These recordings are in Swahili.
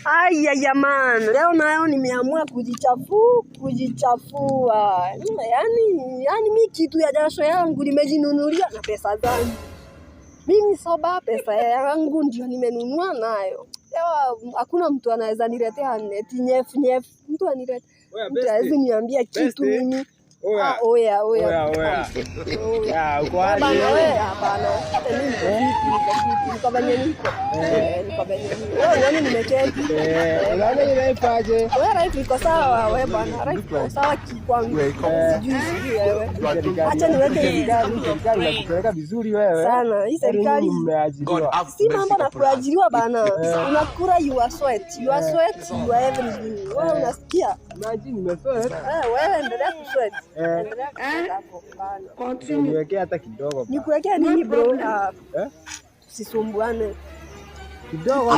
Aya jamani, leo nayo nimeamua kujichafua. Yaani mimi kitu ya jasho yangu nimejinunulia na pesa zangu. Mimi soba pesa yangu ndio nimenunua nayo. Leo hakuna mtu anaweza niletea neti nyefu. Mtu anirete. Mtu hawezi niambia kitu mimi. Oya. Ya, uko aje? Hapana. Niko venye niko. Wewe nani nimeketi? Unaona inaipaje? Wewe right iko sawa wewe bwana. Right iko sawa kwangu. Sijui wewe. Acha niweke hivi gari. Serikali inakupeleka vizuri wewe. Sana. Hii serikali mmeajiriwa. si mambo na kuajiriwa bana. Unakula your sweat, your everything. Wewe unasikia? Imagine nimesweat. Wewe endelea kusweat. Niwekea hata kidogo. Nikuwekea nini bro? Tusisumbuane. Kidogo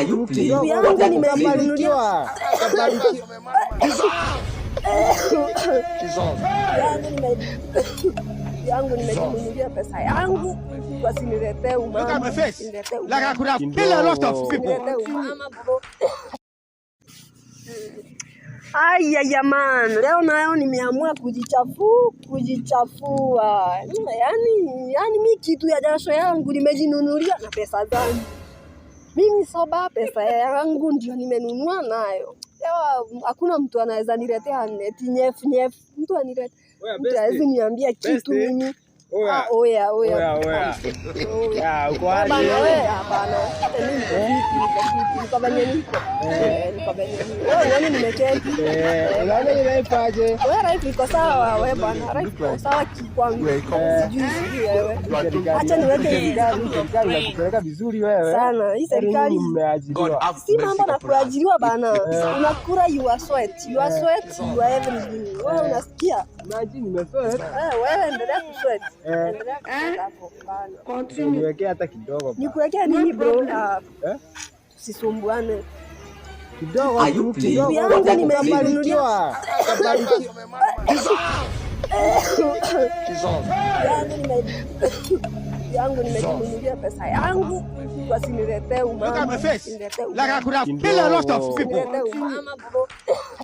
yangu nimebanunuliwa. Yangu nimejinunulia pesa yangu. Wasiniletee umama. Like I could have killed a lot of people. Aya jamani, leo nayo nimeamua kujichafua. Yaani mimi kitu ya jasho yangu nimejinunulia na pesa zangu. Mimi soba pesa yangu ndio nimenunua nayo. Leo hakuna mtu anaweza niletea neti nyefu. Mtu anirete. Mtu hawezi niambia kitu mimi. Oya. Ya, uko aje? Hapana. Niko venye niko. Wewe nani nimeketi? Unaona inaipaje? Wewe right iko sawa wewe bwana. Right iko sawa kwangu. Sijui wewe. Acha niweke hivi gari. Serikali inakupeleka vizuri wewe. Sana. Hii serikali mmeajiriwa. si mambo na kuajiriwa bana. Unakula your sweat, your everything. Wewe unasikia? Imagine nimesweat. Wewe endelea kusweat. Niwekea hata kidogo. Nikuwekea nini bro? Tusisumbuane. Kidogo yangu nimebanunuliwa. Yangu nimejinunulia pesa yangu. Wasiniletee umama. Like I could have killed a lot of people.